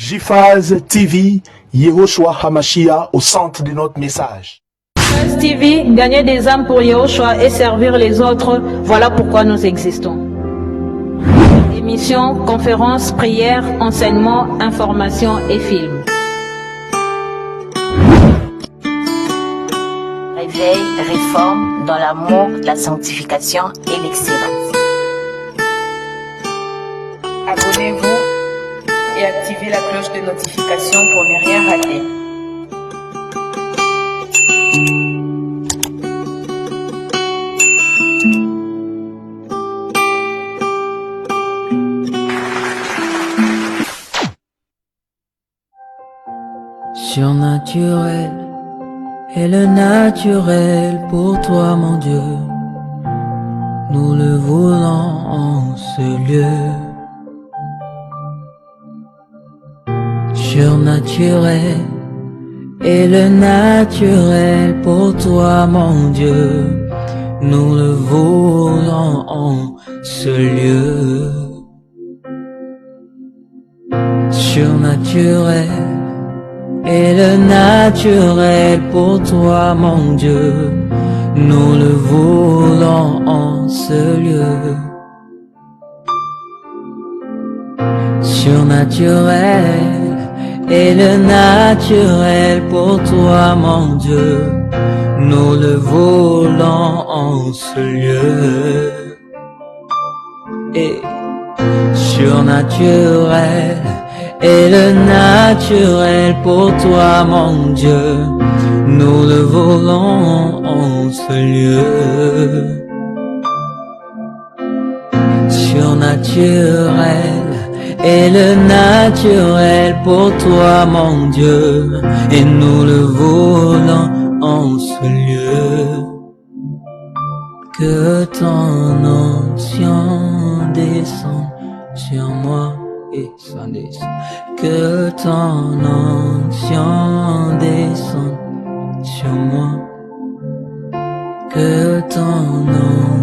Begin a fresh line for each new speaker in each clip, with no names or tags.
JFAZ TV, Yehoshua Hamashiach au centre de notre message.
JFAZ TV, gagner des âmes pour Yehoshua et servir les autres, voilà pourquoi nous existons. Émissions, conférences, prières, enseignements, informations et films.
Réveil, réforme dans l'amour, la sanctification et l'excellence.
Abonnez-vous et activez la cloche de notification pour ne rien rater.
Surnaturel est le naturel pour toi, mon Dieu. Nous le voulons en ce lieu. Surnaturel est le naturel pour toi, mon Dieu. Nous le voulons en ce lieu. Surnaturel est le naturel pour toi, mon Dieu. Nous le voulons en ce lieu. Surnaturel est le naturel pour toi, mon Dieu. Nous le voulons en ce lieu. Et surnaturel est le naturel pour toi, mon Dieu. Nous le voulons en ce lieu. Surnaturel est le naturel pour toi, mon Dieu. Et nous le voulons en ce lieu. Que ton onction descende sur moi. Que ton onction descende sur moi. Que ton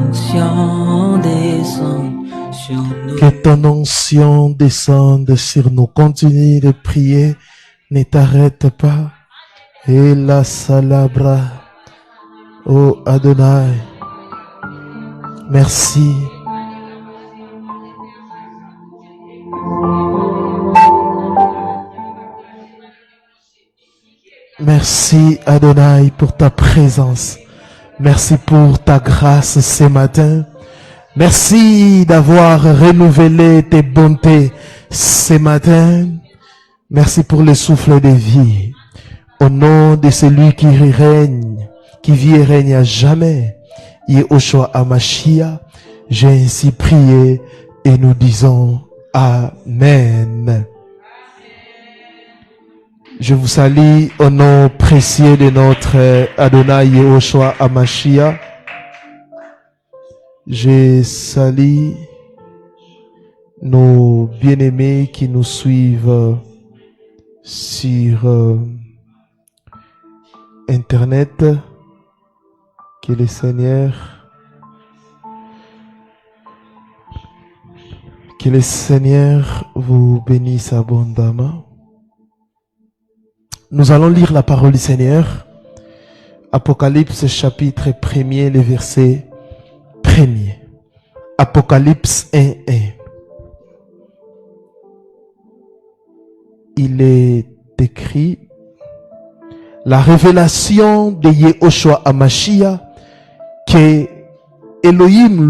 onction descende sur nous.
Que ton onction descende sur nous. Continue de prier. Ne t'arrête pas. Et la salabra. Oh Adonai. Merci. Merci Adonai pour ta présence. Merci pour ta grâce ce matin. Merci d'avoir renouvelé tes bontés ce matin. Merci pour le souffle de vie. Au nom de celui qui règne, qui vit et règne à jamais, Yehoshua Hamashiach, j'ai ainsi prié et nous disons Amen. Je vous salue au nom précieux de notre Adonai Yehoshua Hamashiach. Je salue nos bien-aimés qui nous suivent sur Internet. Que le Seigneur vous bénisse abondamment. Nous allons lire la parole du Seigneur. Apocalypse chapitre 1er, le verset 1er. Apocalypse 1:1. Il est écrit: la révélation de Yehoshua Hamashiach que Elohim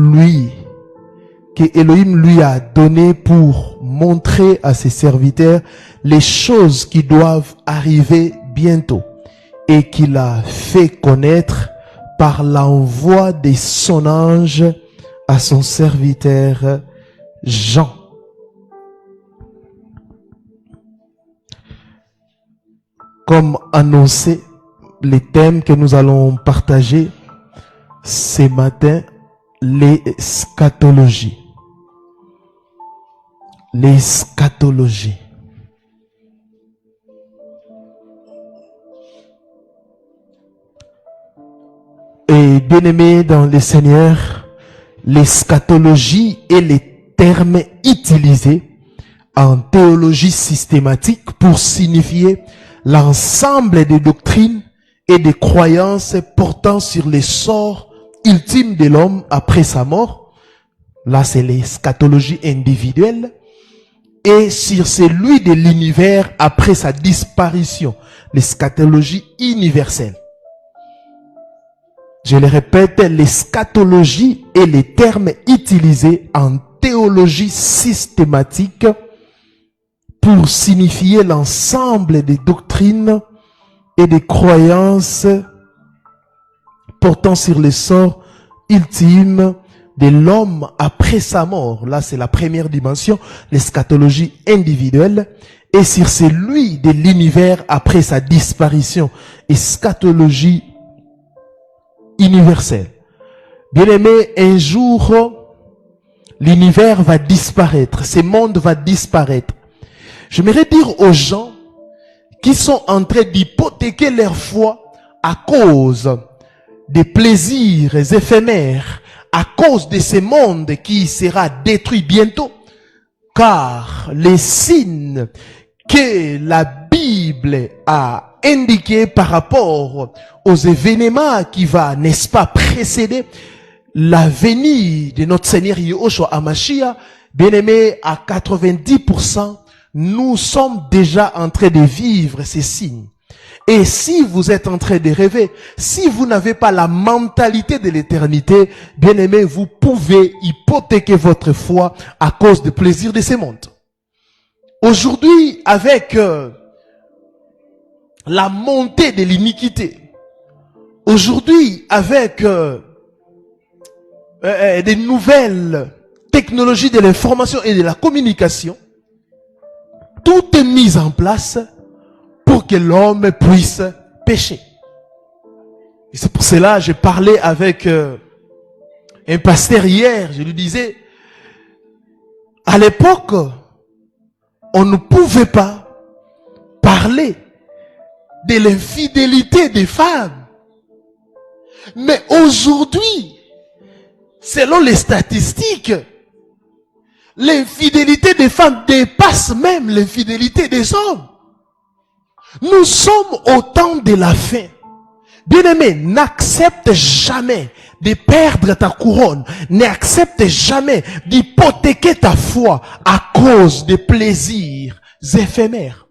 lui a donné pour montrer à ses serviteurs les choses qui doivent arriver bientôt et qu'il a fait connaître par l'envoi de son ange à son serviteur Jean. Comme annoncé, les thèmes que nous allons partager ce matin, l'eschatologie. L'eschatologie. Et bien-aimés dans le Seigneur, l'eschatologie est le terme utilisé en théologie systématique pour signifier l'ensemble des doctrines et des croyances portant sur les sorts ultimes de l'homme après sa mort. Là, c'est l'eschatologie individuelle. Et sur celui de l'univers après sa disparition, l'eschatologie universelle. Je le répète, l'eschatologie est le terme utilisé en théologie systématique pour signifier l'ensemble des doctrines et des croyances portant sur les sorts ultimes de l'homme après sa mort. Là, c'est la première dimension, l'eschatologie individuelle. Et sur celui de l'univers après sa disparition, eschatologie universelle. Bien aimé, un jour, l'univers va disparaître, ce monde va disparaître. J'aimerais dire aux gens qui sont en train d'hypothéquer leur foi à cause des plaisirs éphémères, à cause de ce monde qui sera détruit bientôt, car les signes que la Bible a indiqués par rapport aux événements qui va, n'est-ce pas, précéder la venue de notre Seigneur Yahushua HaMashiach, bien aimé, à 90%, nous sommes déjà en train de vivre ces signes. Et si vous êtes en train de rêver, si vous n'avez pas la mentalité de l'éternité, bien aimé, vous pouvez hypothéquer votre foi à cause des plaisirs de ce monde. Aujourd'hui, avec la montée de l'iniquité, aujourd'hui, avec des nouvelles technologies de l'information et de la communication, tout est mis en place pour que l'homme puisse pécher. Et c'est pour cela que j'ai parlé avec un pasteur hier. Je lui disais, à l'époque, on ne pouvait pas parler de l'infidélité des femmes. Mais aujourd'hui, selon les statistiques, l'infidélité des femmes dépasse même l'infidélité des hommes. Nous sommes au temps de la fin. Bien-aimé, n'accepte jamais de perdre ta couronne. N'accepte jamais d'hypothéquer ta foi à cause des plaisirs éphémères.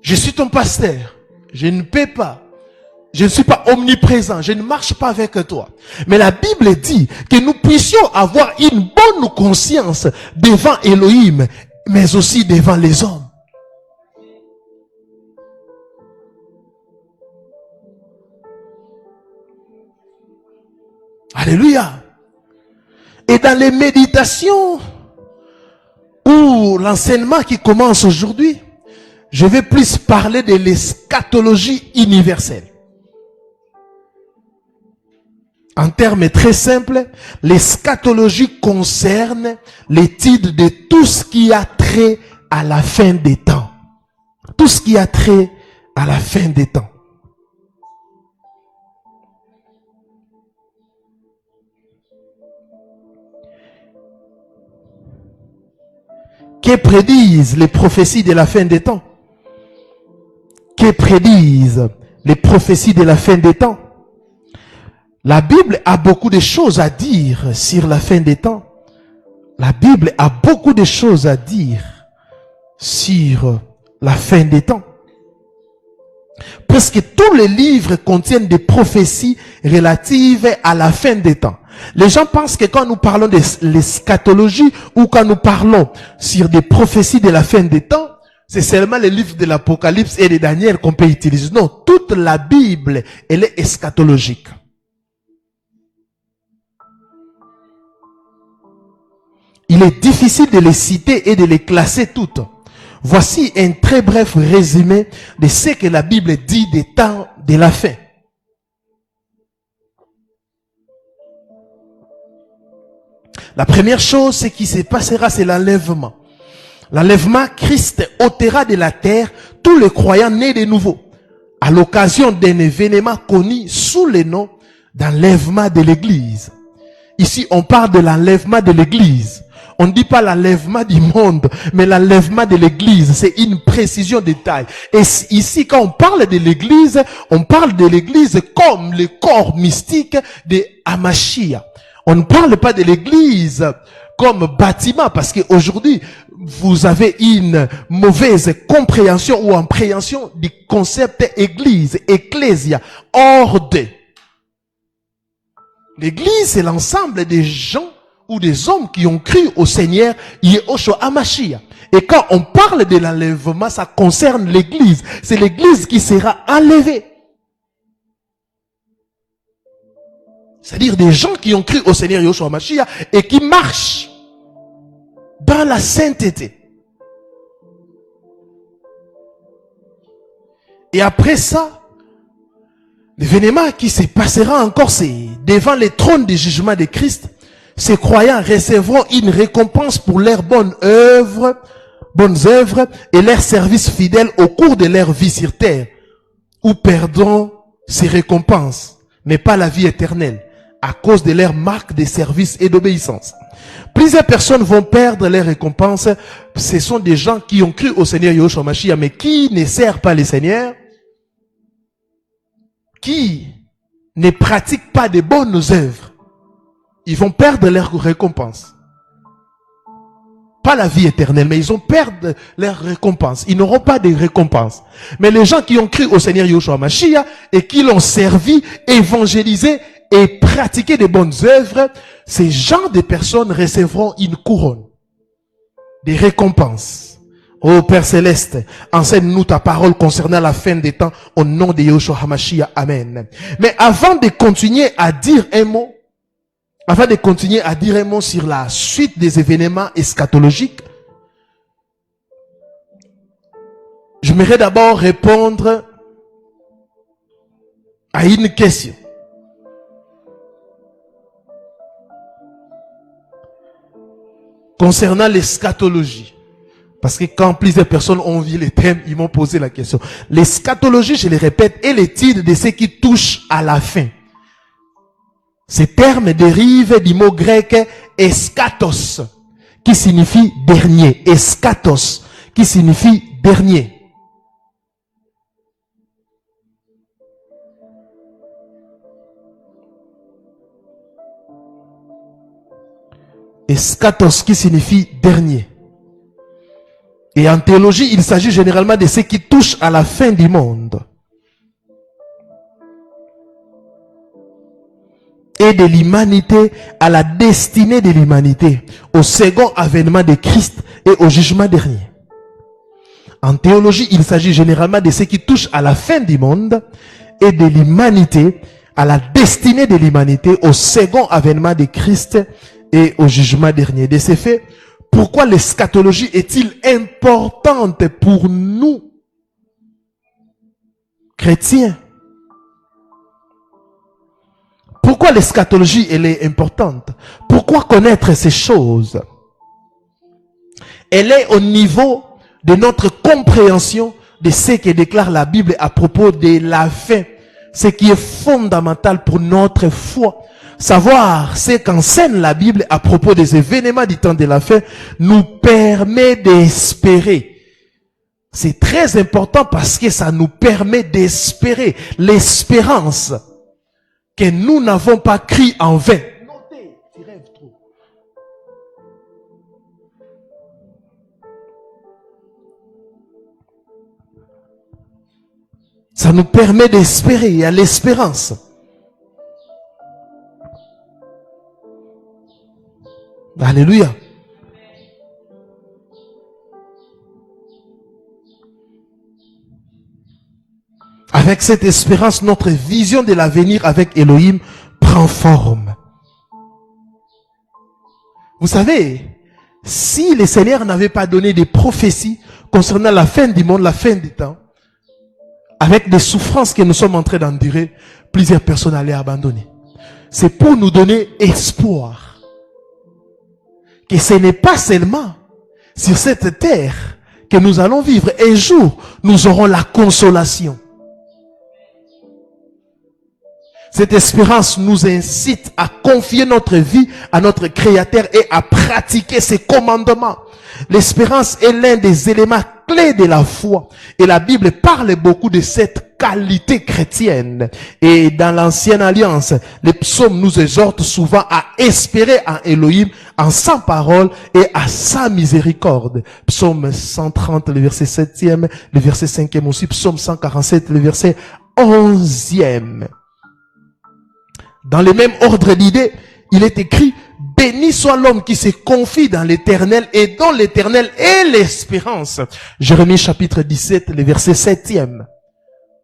Je suis ton pasteur. Je ne peux pas. Je ne suis pas omniprésent. Je ne marche pas avec toi. Mais la Bible dit que nous puissions avoir une bonne conscience devant Elohim, mais aussi devant les hommes. Alléluia. Et dans les méditations ou l'enseignement qui commence aujourd'hui, je vais plus parler de l'eschatologie universelle. En termes très simples, l'eschatologie concerne l'étude de tout ce qui a trait à la fin des temps. Tout ce qui a trait à la fin des temps. Que prédisent les prophéties de la fin des temps? Que prédisent les prophéties de la fin des temps? La Bible a beaucoup de choses à dire sur la fin des temps. La Bible a beaucoup de choses à dire sur la fin des temps. Presque tous les livres contiennent des prophéties relatives à la fin des temps. Les gens pensent que quand nous parlons de l'eschatologie ou quand nous parlons sur des prophéties de la fin des temps, c'est seulement les livres de l'Apocalypse et de Daniel qu'on peut utiliser. Non, toute la Bible, elle est eschatologique. Il est difficile de les citer et de les classer toutes. Voici un très bref résumé de ce que la Bible dit des temps de la fin. La première chose, ce qui se passera, c'est l'enlèvement. L'enlèvement, Christ ôtera de la terre tous les croyants nés de nouveau, à l'occasion d'un événement connu sous le nom d'enlèvement de l'Église. Ici, on parle de l'enlèvement de l'église. On ne dit pas l'enlèvement du monde, mais l'enlèvement de l'église. C'est une précision de taille. Et ici, quand on parle de l'église, on parle de l'église comme le corps mystique de Hamashia. On ne parle pas de l'église comme bâtiment, parce qu'aujourd'hui, vous avez une mauvaise compréhension ou appréhension du concept église, ecclésia, ordre. L'église, c'est l'ensemble des gens ou des hommes qui ont cru au Seigneur Yeshua HaMashiach. Et quand on parle de l'enlèvement, ça concerne l'église. C'est l'église qui sera enlevée. C'est-à-dire des gens qui ont cru au Seigneur Yeshua HaMashiach et qui marchent dans la sainteté. Et après ça, l'événement qui se passera encore, c'est devant le trône du jugement de Christ. Ces croyants recevront une récompense pour leurs bonnes œuvres et leurs services fidèles au cours de leur vie sur terre, ou perdront ces récompenses, mais pas la vie éternelle, à cause de leur marque de service et d'obéissance. Plusieurs personnes vont perdre leurs récompenses. Ce sont des gens qui ont cru au Seigneur Yeshua HaMashiach, mais qui ne servent pas le Seigneur, qui ne pratiquent pas de bonnes œuvres. Ils vont perdre leur récompense. Pas la vie éternelle, mais ils vont perdre leur récompense. Ils n'auront pas de récompense. Mais les gens qui ont cru au Seigneur Yeshua HaMashiach et qui l'ont servi, évangélisé et pratiqué de bonnes œuvres, ces gens de personnes recevront une couronne, des récompenses. Ô Père Céleste, enseigne-nous ta parole concernant la fin des temps au nom de Yeshua HaMashiach. Amen. Mais avant de continuer à dire un mot, sur la suite des événements eschatologiques, j'aimerais d'abord répondre à une question. Concernant l'eschatologie. Parce que quand plusieurs personnes ont vu les thèmes, ils m'ont posé la question. L'eschatologie, je le répète, est l'étude de ce qui touche à la fin. Ce terme dérive du mot grec eschatos, qui signifie dernier. Eschatos, qui signifie dernier. Eschatos, qui signifie dernier. Et en théologie, il s'agit généralement de ce qui touche à la fin du monde. Et de l'humanité à la destinée de l'humanité, au second avènement de Christ et au jugement dernier. En théologie, il s'agit généralement de ce qui touche à la fin du monde et de l'humanité à la destinée de l'humanité, au second avènement de Christ et au jugement dernier. De ces faits, pourquoi l'eschatologie est-il importante pour nous, chrétiens? Pourquoi l'eschatologie elle est importante? Pourquoi connaître ces choses? Elle est au niveau de notre compréhension de ce que déclare la Bible à propos de la fin, ce qui est fondamental pour notre foi. Savoir ce qu'enseigne la Bible à propos des événements du temps de la fin nous permet d'espérer. C'est très important parce que ça nous permet d'espérer. L'espérance que nous n'avons pas cru en vain. Notez, tu rêves trop. Ça nous permet d'espérer. Il y a l'espérance. Alléluia. Avec cette espérance, notre vision de l'avenir avec Elohim prend forme. Vous savez, si le Seigneur n'avait pas donné des prophéties concernant la fin du monde, la fin du temps, avec des souffrances que nous sommes en train d'endurer, plusieurs personnes allaient abandonner. C'est pour nous donner espoir. Que ce n'est pas seulement sur cette terre que nous allons vivre. Un jour, nous aurons la consolation. Cette espérance nous incite à confier notre vie à notre Créateur et à pratiquer ses commandements. L'espérance est l'un des éléments clés de la foi. Et la Bible parle beaucoup de cette qualité chrétienne. Et dans l'Ancienne Alliance, les psaumes nous exhortent souvent à espérer en Elohim, en sa parole et à sa miséricorde. Psaume 130, le verset 7e, le verset 5e aussi. Psaume 147, le verset 11e. Dans le même ordre d'idées, il est écrit: béni soit l'homme qui se confie dans l'Éternel et dont l'Éternel est l'espérance. Jérémie chapitre 17, le verset 7e.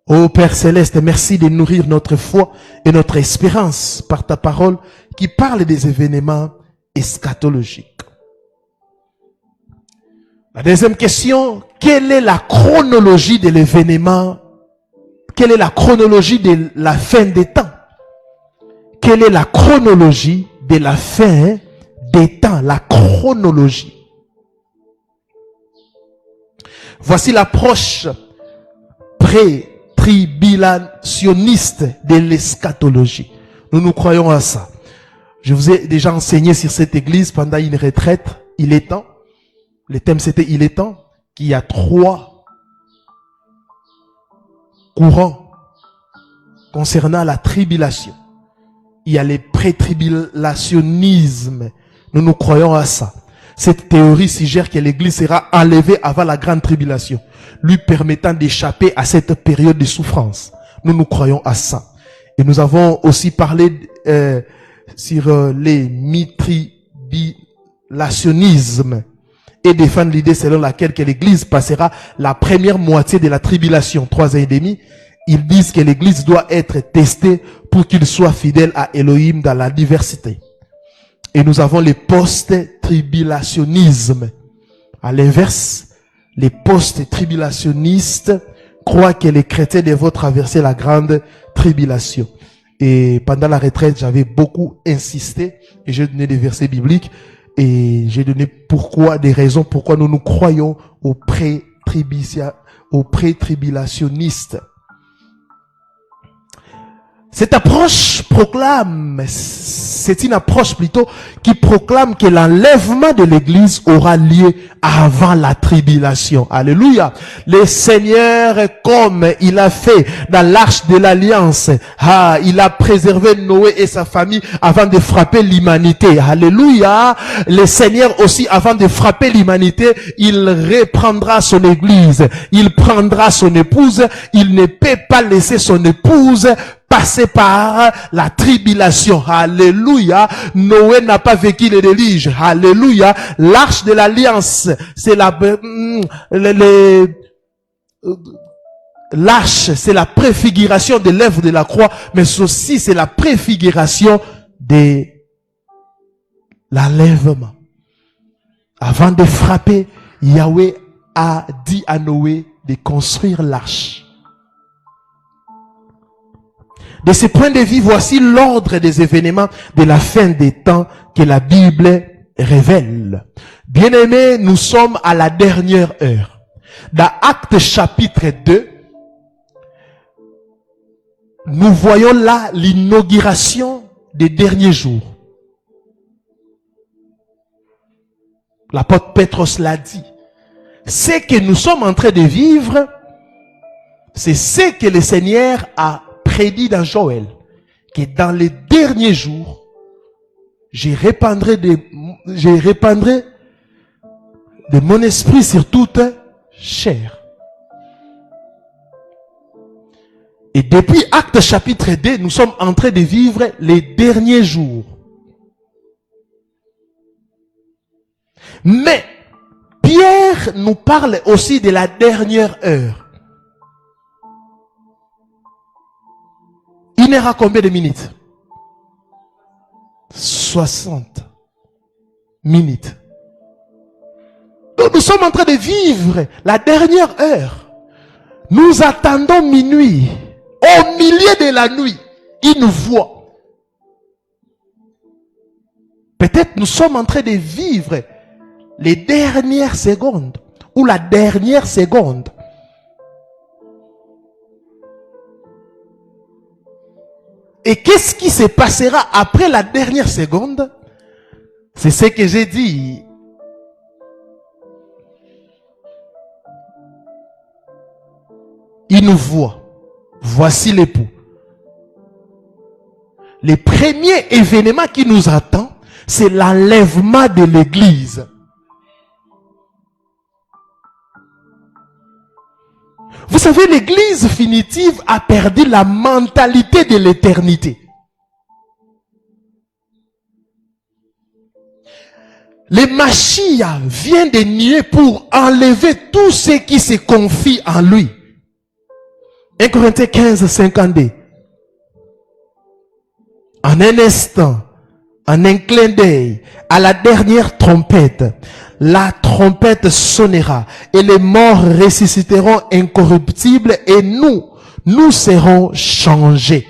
Ô Père Céleste, merci de nourrir notre foi et notre espérance par ta parole qui parle des événements eschatologiques. La deuxième question: quelle est la chronologie de l'événement? Quelle est la chronologie de la fin des temps? Quelle est la chronologie de la fin des temps? La chronologie. Voici l'approche pré-tribulationniste de l'eschatologie. Nous croyons à ça. Je vous ai déjà enseigné sur cette église pendant une retraite. Il est temps. Le thème c'était il est temps. Qu'il y a 3 courants concernant la tribulation. Il y a le pré-tribulationnisme. Nous croyons à ça. Cette théorie suggère que l'église sera enlevée avant la grande tribulation, lui permettant d'échapper à cette période de souffrance. Nous croyons à ça. Et nous avons aussi parlé sur les mi-tribulationnisme et défendre l'idée selon laquelle que l'église passera la première moitié de la tribulation, 3 ans et demi. Ils disent que l'église doit être testée pour qu'il soit fidèle à Elohim dans la diversité. Et nous avons les post-tribulationnismes. À l'inverse, les post-tribulationnistes croient que les chrétiens devront traverser la grande tribulation. Et pendant la retraite, j'avais beaucoup insisté et j'ai donné des versets bibliques et j'ai donné des raisons pourquoi nous croyons aux pré-tribulationnistes. Cette approche c'est une approche plutôt qui proclame que l'enlèvement de l'église aura lieu avant la tribulation. Alléluia. Le Seigneur, comme il a fait dans l'arche de l'alliance, il a préservé Noé et sa famille avant de frapper l'humanité. Alléluia. Le Seigneur aussi, avant de frapper l'humanité, il reprendra son église. Il prendra son épouse. Il ne peut pas laisser son épouse passer par la tribulation. Alléluia. Noé n'a pas vécu le déluge. Alléluia. L'arche de l'alliance, c'est l'arche, c'est la préfiguration de l'œuvre de la croix, mais aussi c'est la préfiguration de l'enlèvement. Avant de frapper, Yahweh a dit à Noé de construire l'arche. De ce point de vue, voici l'ordre des événements de la fin des temps que la Bible révèle. Bien-aimés, nous sommes à la dernière heure. Dans Actes chapitre 2, nous voyons là l'inauguration des derniers jours. L'apôtre Pétros l'a dit. Ce que nous sommes en train de vivre, c'est ce que le Seigneur a prédit dans Joël, que dans les derniers jours, je répandrai de mon esprit sur toute chair. Et depuis Actes chapitre 2, nous sommes en train de vivre les derniers jours. Mais Pierre nous parle aussi de la dernière heure. Il n'aura combien de minutes? 60 minutes. Donc nous sommes en train de vivre la dernière heure. Nous attendons minuit. Au milieu de la nuit, une voix. Peut-être nous sommes en train de vivre les dernières secondes ou la dernière seconde. Et qu'est-ce qui se passera après la dernière seconde? C'est ce que j'ai dit. Il nous voit. Voici l'époux. Le premier événement qui nous attend, c'est l'enlèvement de l'église. Vous savez, l'église finitive a perdu la mentalité de l'éternité. Le Mashiach vient de nier pour enlever tout ce qui se confie en lui. 1 Corinthiens 15, 52. En un instant, en un clin d'œil, à la dernière trompette, la trompette sonnera et les morts ressusciteront incorruptibles et nous serons changés.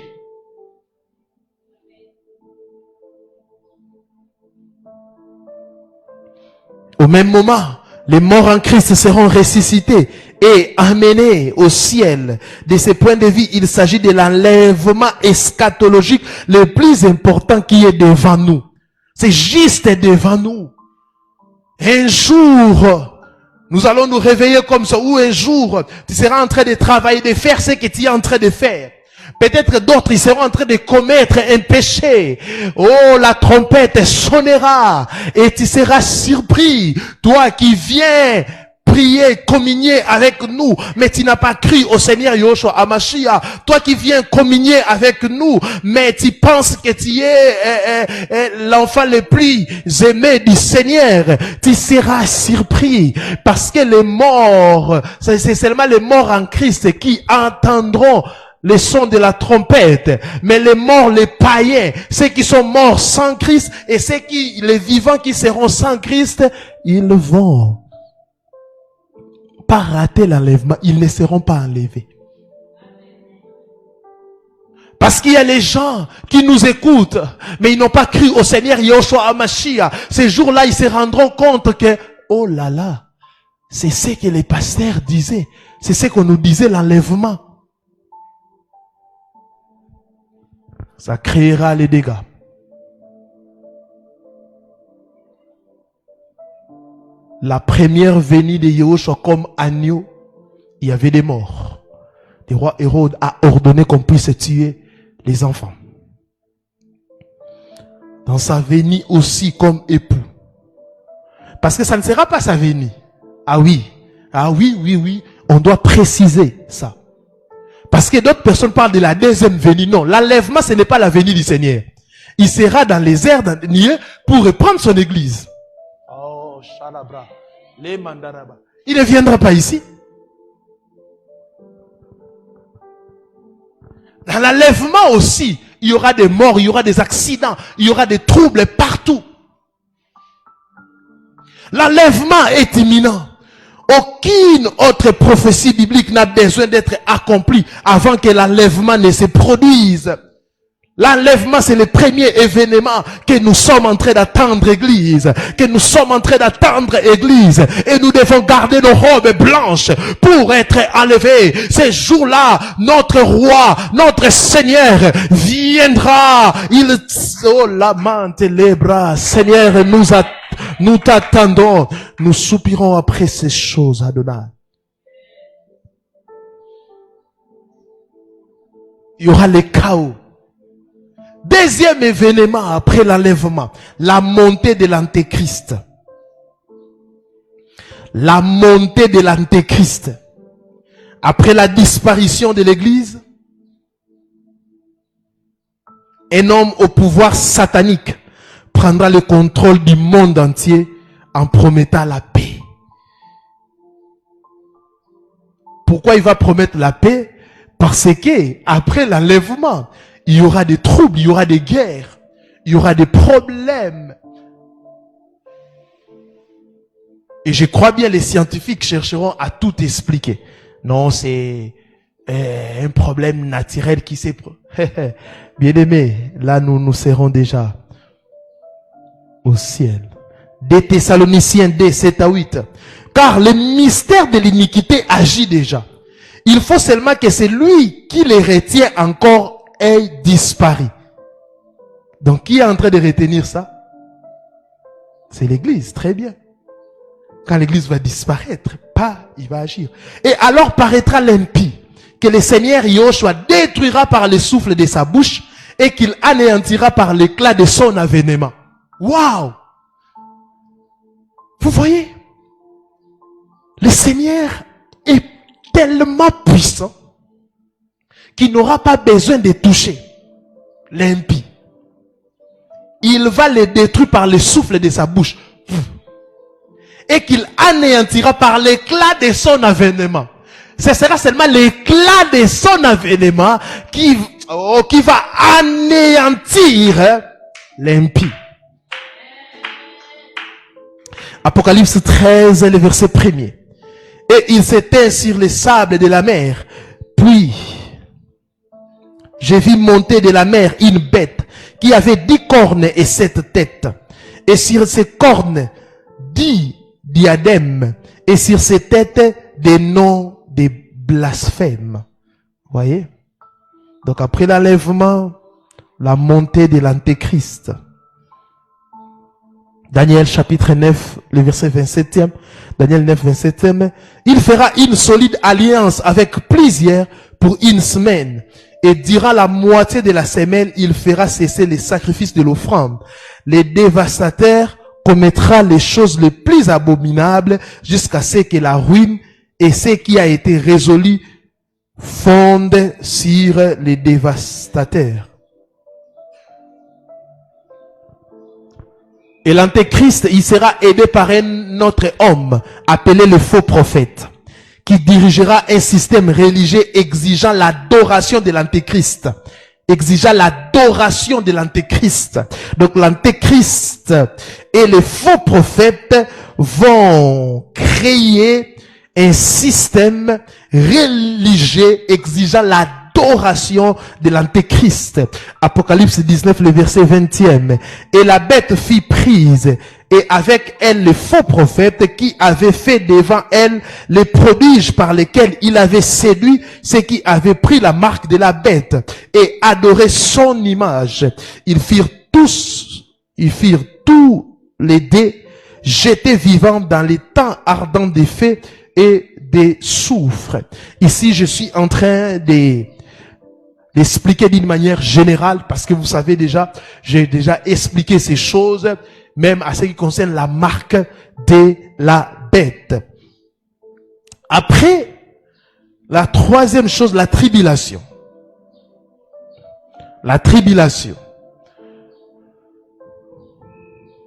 Au même moment, les morts en Christ seront ressuscités et amenés au ciel. De ce point de vue, il s'agit de l'enlèvement eschatologique le plus important qui est devant nous. C'est juste devant nous. Un jour, nous allons nous réveiller comme ça, ou un jour, tu seras en train de travailler, de faire ce que tu es en train de faire. Peut-être d'autres, ils seront en train de commettre un péché. Oh, la trompette sonnera et tu seras surpris. Toi qui viens prier, communier avec nous, mais tu n'as pas cru au Seigneur Yoshua Hamashiach. Toi qui viens communier avec nous, mais tu penses que tu es l'enfant le plus aimé du Seigneur. Tu seras surpris parce que les morts, c'est seulement les morts en Christ qui entendront le son de la trompette, mais les morts, les païens, ceux qui sont morts sans Christ et les vivants qui seront sans Christ, ils vont pas rater l'enlèvement, ils ne seront pas enlevés. Parce qu'il y a les gens qui nous écoutent, mais ils n'ont pas cru au Seigneur Yoshua Hamashiach. Ces jours-là, ils se rendront compte que, oh là là, c'est ce que les pasteurs disaient, c'est ce qu'on nous disait, l'enlèvement. Ça créera les dégâts. La première venue de Yahushua comme agneau, il y avait des morts. Le roi Hérode a ordonné qu'on puisse tuer les enfants. Dans sa venue aussi comme époux. Parce que ça ne sera pas sa venue. Ah oui, oui. On doit préciser ça. Parce que d'autres personnes parlent de la deuxième venue. Non, l'enlèvement, ce n'est pas la venue du Seigneur. Il sera dans les airs pour reprendre son église. Oh, Shalabra, les Mandaraba. Il ne viendra pas ici. Dans l'enlèvement aussi, il y aura des morts, il y aura des accidents, il y aura des troubles partout. L'enlèvement est imminent. Aucune autre prophétie biblique n'a besoin d'être accomplie avant que l'enlèvement ne se produise. L'enlèvement, c'est le premier événement que nous sommes en train d'attendre, Église. Que nous sommes en train d'attendre, Église. Et nous devons garder nos robes blanches pour être enlevés. Ces jours-là, notre roi, notre Seigneur viendra. Il, oh, lamente les bras. Seigneur, nous t'attendons. Nous soupirons après ces choses, Adonai. Il y aura le chaos. Deuxième événement après l'enlèvement, la montée de l'antéchrist. La montée de l'antéchrist. Après la disparition de l'église, un homme au pouvoir satanique prendra le contrôle du monde entier en promettant la paix. Pourquoi il va promettre la paix? Parce que après l'enlèvement, il y aura des troubles, il y aura des guerres, il y aura des problèmes. Et je crois bien les scientifiques chercheront à tout expliquer. Non, c'est un problème naturel qui s'est... Bien aimé, là nous serons déjà au ciel. 2 Thessaloniciens 2, 7 à 8. Car le mystère de l'iniquité agit déjà. Il faut seulement que celui qui les retient encore ait disparu. Donc, qui est en train de retenir ça? C'est l'Église, très bien. Quand l'Église va disparaître, il va agir. Et alors paraîtra l'impie, que le Seigneur Yahushua détruira par le souffle de sa bouche et qu'il anéantira par l'éclat de son avènement. Waouh! Vous voyez? Le Seigneur est tellement puissant qu'il n'aura pas besoin de toucher l'impie. Il va le détruire par le souffle de sa bouche. Et qu'il anéantira par l'éclat de son avènement. Ce sera seulement l'éclat de son avènement qui va anéantir l'impie. Apocalypse 13, le verset 1er. Et il s'était sur les sables de la mer. Puis, j'ai vu monter de la mer une bête qui avait 10 cornes et 7 têtes. Et sur ces cornes, 10 diadèmes. Et sur ces têtes, des noms de blasphèmes. Voyez? Donc après l'enlèvement, la montée de l'antéchrist. Daniel chapitre 9, le verset 27e. Daniel 9, 27e. Il fera une solide alliance avec plusieurs pour une semaine. Et durant la moitié de la semaine, il fera cesser les sacrifices de l'offrande. Les dévastateurs commettra les choses les plus abominables jusqu'à ce que la ruine et ce qui a été résolu fondent sur les dévastateurs. Et l'antéchrist, il sera aidé par un autre homme appelé le faux prophète, qui dirigera un système religieux exigeant l'adoration de l'antéchrist. Exigeant l'adoration de l'antéchrist. Donc l'antéchrist et les faux prophètes vont créer un système religieux exigeant l'adoration de l'antéchrist. Apocalypse 19, le verset 20e. Et la bête fut prise, et avec elle le faux prophète qui avait fait devant elle les prodiges par lesquels il avait séduit ceux qui avaient pris la marque de la bête et adoré son image. Ils firent tous les deux jetés vivants dans les temps ardents des feux et des soufres. Ici, je suis en train d'expliquer d'une manière générale, parce que vous savez déjà, j'ai déjà expliqué ces choses, même à ce qui concerne la marque de la bête. Après, la troisième chose, la tribulation. La tribulation.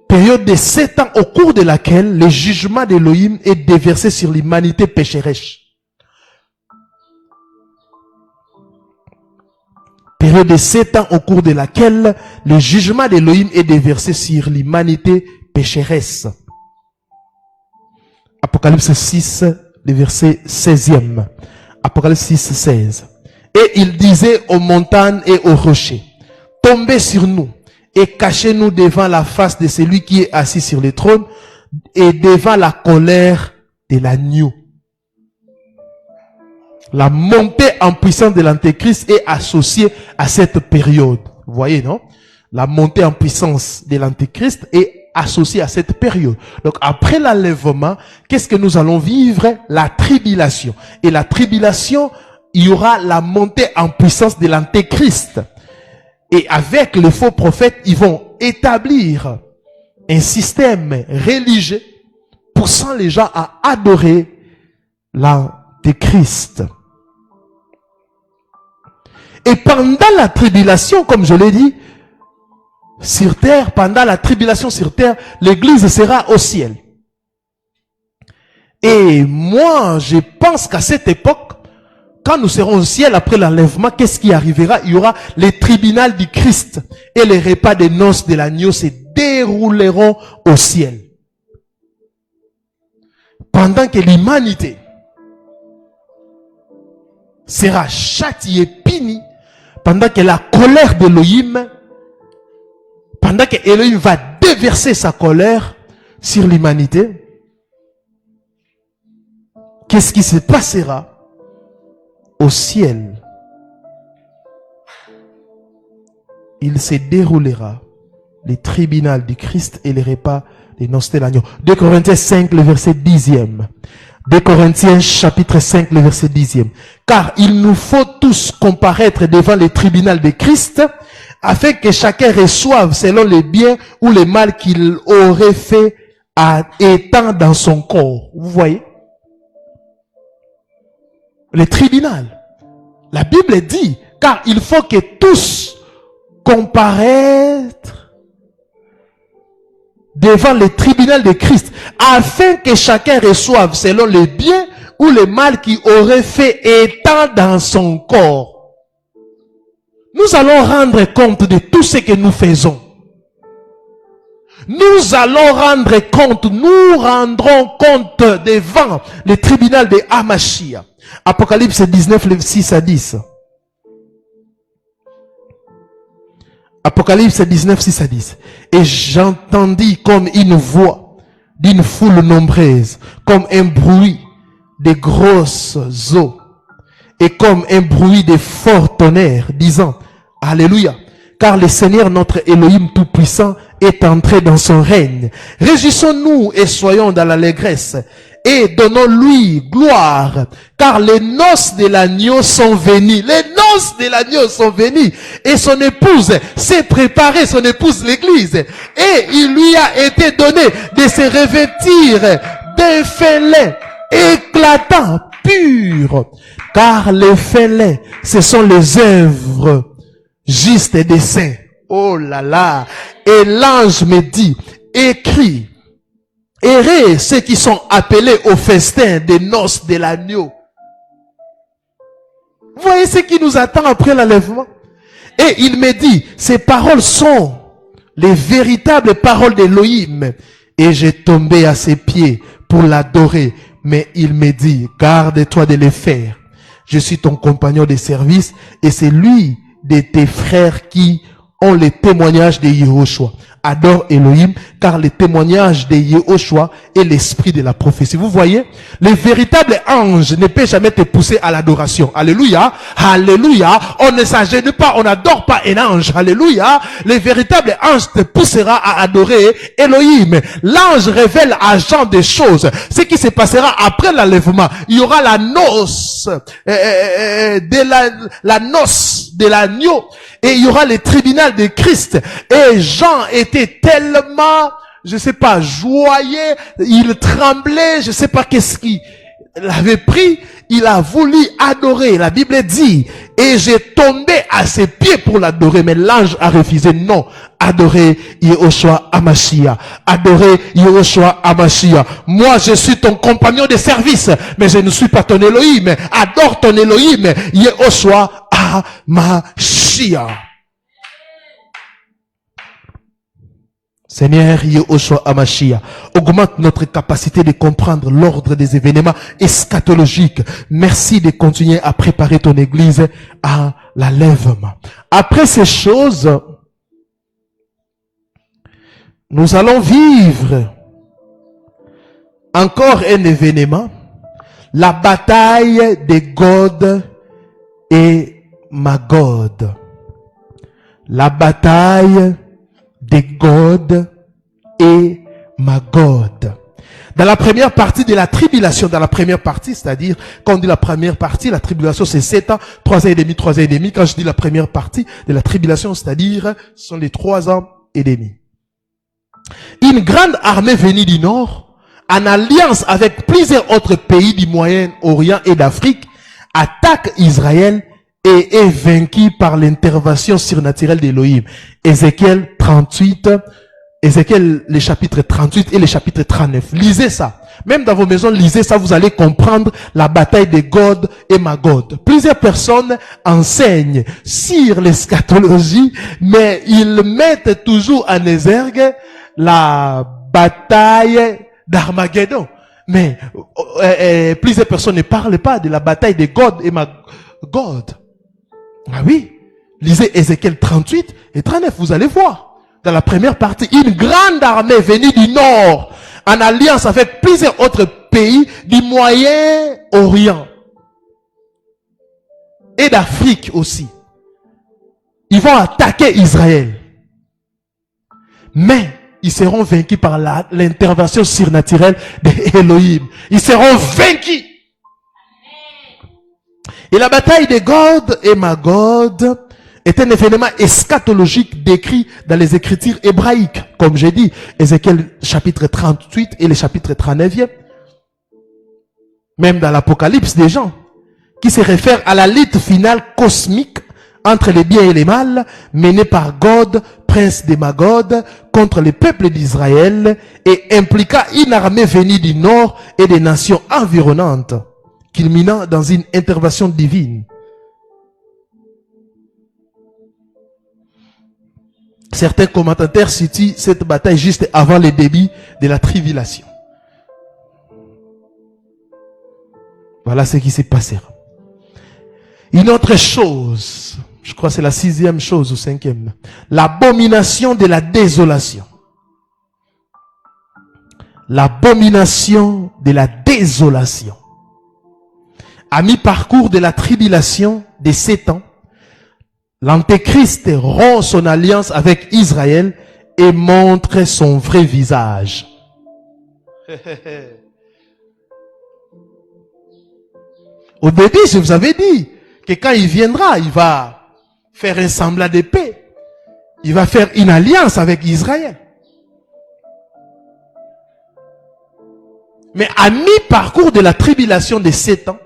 Période de 7 ans au cours de laquelle le jugement d'Élohim est déversé sur l'humanité pécheresse. Période de 7 ans au cours de laquelle le jugement d'Élohim est déversé sur l'humanité pécheresse. Apocalypse 6, le verset 16e. Apocalypse 6, 16. Et il disait aux montagnes et aux rochers, tombez sur nous et cachez-nous devant la face de celui qui est assis sur le trône et devant la colère de l'agneau. La montée en puissance de l'antéchrist est associée à cette période. Vous voyez, non? La montée en puissance de l'antéchrist est associée à cette période. Donc, après l'enlèvement, qu'est-ce que nous allons vivre? La tribulation. Et la tribulation, il y aura la montée en puissance de l'antéchrist. Et avec les faux prophètes, ils vont établir un système religieux poussant les gens à adorer l'antéchrist. Et pendant la tribulation, comme je l'ai dit, sur terre, pendant la tribulation sur terre, l'église sera au ciel. Et moi, je pense qu'à cette époque, quand nous serons au ciel après l'enlèvement, qu'est-ce qui arrivera? Il y aura les tribunaux du Christ et les repas des noces de l'agneau se dérouleront au ciel. Pendant que l'humanité sera châtiée, punie, pendant que la colère d'Élohim, pendant que Élohim va déverser sa colère sur l'humanité, qu'est-ce qui se passera au ciel? il se déroulera les tribunaux du Christ et les repas des noces de l'agneau. 2 Corinthiens 5, le verset 10e. 2 Corinthiens chapitre 5, le verset 10e. Car il nous faut tous comparaître devant les tribunaux de Christ, afin que chacun reçoive selon les biens ou les mal qu'il aurait fait étant dans son corps. Vous voyez? Les tribunaux. La Bible dit, car il faut que tous comparaître devant les tribunaux de Christ, afin que chacun reçoive selon les biens ou les mal qu'il aurait fait étant dans son corps. Nous allons rendre compte de tout ce que nous faisons. Nous allons rendre compte, nous rendrons compte devant les tribunaux de Hamashia. Apocalypse 19, 6 à 10. Apocalypse 19, 6 à 10. Et j'entendis comme une voix d'une foule nombreuse, comme un bruit de grosses eaux, et comme un bruit de fort tonnerre, disant, Alléluia, car le Seigneur notre Elohim Tout-Puissant est entré dans son règne. Réjouissons-nous et soyons dans l'allégresse, et donnons-lui gloire, car les noces de l'agneau sont venues. Les noces de l'agneau sont venues, et son épouse s'est préparée, son épouse l'église, et il lui a été donné de se revêtir d'un fin éclatant, pur, car les fins ce sont les œuvres justes des saints. Oh là là! Et l'ange me dit, écris, errez ceux qui sont appelés au festin des noces de l'agneau. Vous voyez ce qui nous attend après l'enlèvement? Et il me dit, ces paroles sont les véritables paroles d'Elohim. Et j'ai tombé à ses pieds pour l'adorer. Mais il me dit, garde-toi de les faire. Je suis ton compagnon de service et c'est lui de tes frères qui ont les témoignages de Yehoshua. Adore Elohim, car le témoignage de Yehoshua est l'esprit de la prophétie. Vous voyez, le véritable ange ne peut jamais te pousser à l'adoration. Alléluia, alléluia. On ne s'agenouille pas, on n'adore pas un ange. Alléluia. Le véritable ange te poussera à adorer Elohim. L'ange révèle à Jean des choses. Ce qui se passera après l'enlèvement, il y aura la noce la noce de l'agneau, et il y aura les tribunaux de Christ. Et Jean était tellement, je sais pas, joyeux, il tremblait, je sais pas qu'est-ce qu'il avait pris, il a voulu adorer. La Bible dit, et j'ai tombé à ses pieds pour l'adorer, mais l'ange a refusé. Non, adorer Yehoshua Hamashia, adorer Yehoshua Hamashia. Moi, je suis ton compagnon de service, mais je ne suis pas ton Elohim. Adore ton Elohim, Yehoshua Hamashia. Seigneur Yehoshua Hamashia, augmente notre capacité de comprendre l'ordre des événements eschatologiques. Merci de continuer à préparer ton église à l'enlèvement. Après ces choses, nous allons vivre encore un événement, la bataille de Gog et Magog. La bataille de Gog et Magog. Dans la première partie de la tribulation, dans la première partie, c'est-à-dire, quand on dit la première partie, la tribulation c'est 7 ans, 3 ans et demi, 3 ans et demi. Quand je dis la première partie de la tribulation, c'est-à-dire, ce sont les 3 ans et demi. Une grande armée venue du nord, en alliance avec plusieurs autres pays du Moyen-Orient et d'Afrique, attaque Israël et est vaincu par l'intervention surnaturelle d'Elohim. Ézéchiel 38, Ézéchiel les chapitres 38 et les chapitres 39. Lisez ça. Même dans vos maisons, lisez ça, vous allez comprendre la bataille de Gog et Magog. Plusieurs personnes enseignent sur l'eschatologie, mais ils mettent toujours en exergue la bataille d'Armageddon. Mais plusieurs personnes ne parlent pas de la bataille de Gog et Magog. Ah oui, lisez Ézéchiel 38 et 39, vous allez voir. Dans la première partie, une grande armée venue du nord, en alliance avec plusieurs autres pays du Moyen-Orient et d'Afrique aussi. Ils vont attaquer Israël. Mais ils seront vaincus par l'intervention surnaturelle d'Élohim. Ils seront vaincus. Et la bataille de Gog et Magog est un événement eschatologique décrit dans les écritures hébraïques. Comme j'ai dit, Ézéchiel chapitre 38 et le chapitre 39e. Même dans l'Apocalypse des gens, qui se réfère à la lutte finale cosmique entre les biens et les mal, menée par Gog, prince des Magog, contre le peuple d'Israël, et impliqua une armée venue du nord et des nations environnantes, culminant dans une intervention divine. Certains commentateurs situent cette bataille juste avant le début de la tribulation. Voilà ce qui s'est passé. Une autre chose, je crois que c'est la 6e chose ou 5e, l'abomination de la désolation. L'abomination de la désolation. À mi-parcours de la tribulation des 7 ans, l'Antéchrist rompt son alliance avec Israël et montre son vrai visage. Au début, je vous avais dit que quand il viendra, il va faire un semblant de paix. Il va faire une alliance avec Israël. Mais à mi-parcours de la tribulation de 7 ans,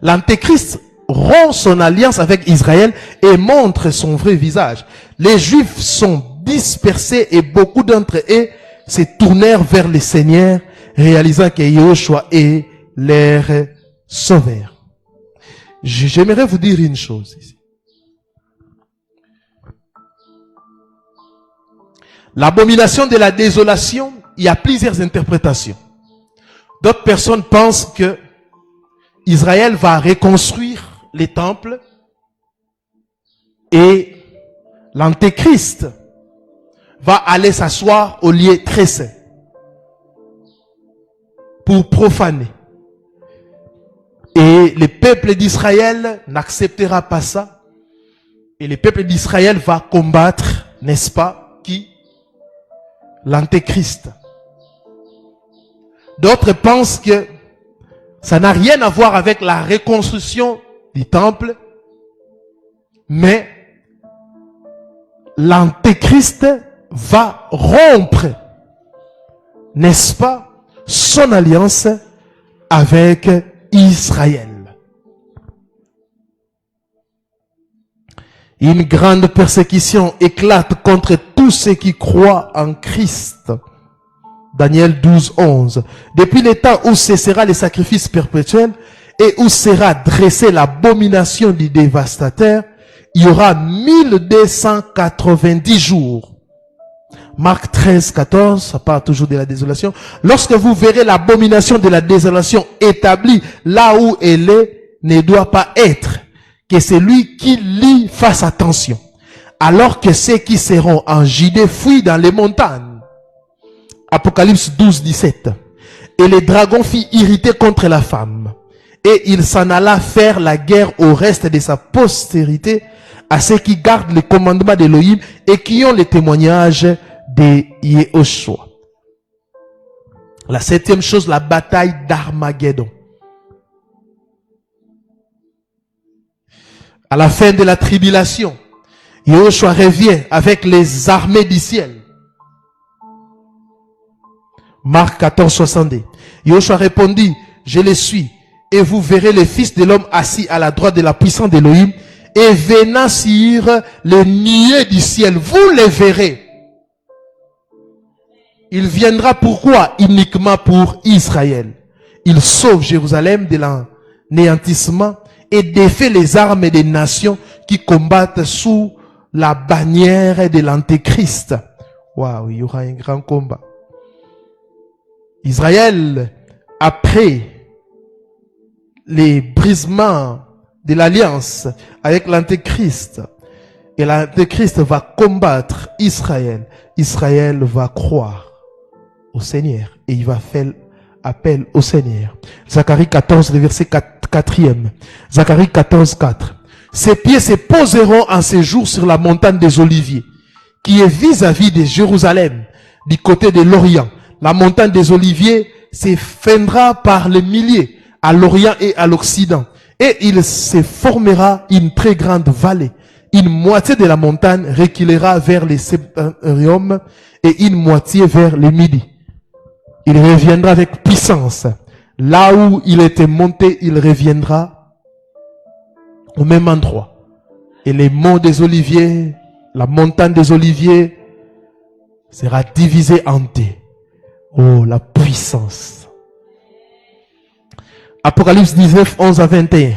l'Antéchrist rompt son alliance avec Israël et montre son vrai visage. Les Juifs sont dispersés et beaucoup d'entre eux se tournèrent vers le Seigneur, réalisant que Yahushua est leur sauveur. J'aimerais vous dire une chose ici. L'abomination de la désolation, il y a plusieurs interprétations. D'autres personnes pensent que Israël va reconstruire les temples et l'Antéchrist va aller s'asseoir au lieu très saint pour profaner. Et le peuple d'Israël n'acceptera pas ça. Et le peuple d'Israël va combattre, n'est-ce pas, qui? L'Antéchrist. D'autres pensent que ça n'a rien à voir avec la reconstruction du temple, mais l'Antéchrist va rompre, n'est-ce pas, son alliance avec Israël. Une grande persécution éclate contre tous ceux qui croient en Christ. Daniel 12, 11. Depuis le temps où cessera le sacrifice perpétuel et où sera dressée l'abomination du dévastateur, il y aura 1290 jours. Marc 13, 14, ça parle toujours de la désolation. Lorsque vous verrez l'abomination de la désolation établie là où elle est, ne doit pas être que celui qui lit fasse attention. Alors que ceux qui seront en Judée fuient dans les montagnes. Apocalypse 12, 17. Et le dragon fit irriter contre la femme. Et il s'en alla faire la guerre au reste de sa postérité, à ceux qui gardent les commandements d'Élohim et qui ont le témoignage de Yahushua. La 7e chose, la bataille d'Armageddon. À la fin de la tribulation, Yahushua revient avec les armées du ciel. Marc 14, 62. Yahushua répondit, je le suis, et vous verrez le Fils de l'homme assis à la droite de la puissance d'Élohim, et venant sur les nuées du ciel. Vous les verrez. Il viendra pourquoi? Uniquement pour Israël. Il sauve Jérusalem de l'anéantissement et défait les armes des nations qui combattent sous la bannière de l'Antéchrist. Waouh, il y aura un grand combat. Israël, après les brisements de l'alliance avec l'Antéchrist, et l'Antéchrist va combattre Israël. Israël va croire au Seigneur et il va faire appel au Seigneur. Zacharie 14, le verset 4e. Zacharie 14, 4. Ses pieds se poseront en séjour sur la montagne des Oliviers, qui est vis-à-vis de Jérusalem, du côté de l'Orient. La montagne des Oliviers s'effendra par les milliers à l'Orient et à l'Occident. Et il se formera une très grande vallée. Une moitié de la montagne reculera vers les septentrium et une moitié vers le midi. Il reviendra avec puissance. Là où il était monté, il reviendra au même endroit. Et les monts des Oliviers, la montagne des Oliviers, sera divisée en deux. Oh, la puissance. Apocalypse 19, 11 à 21.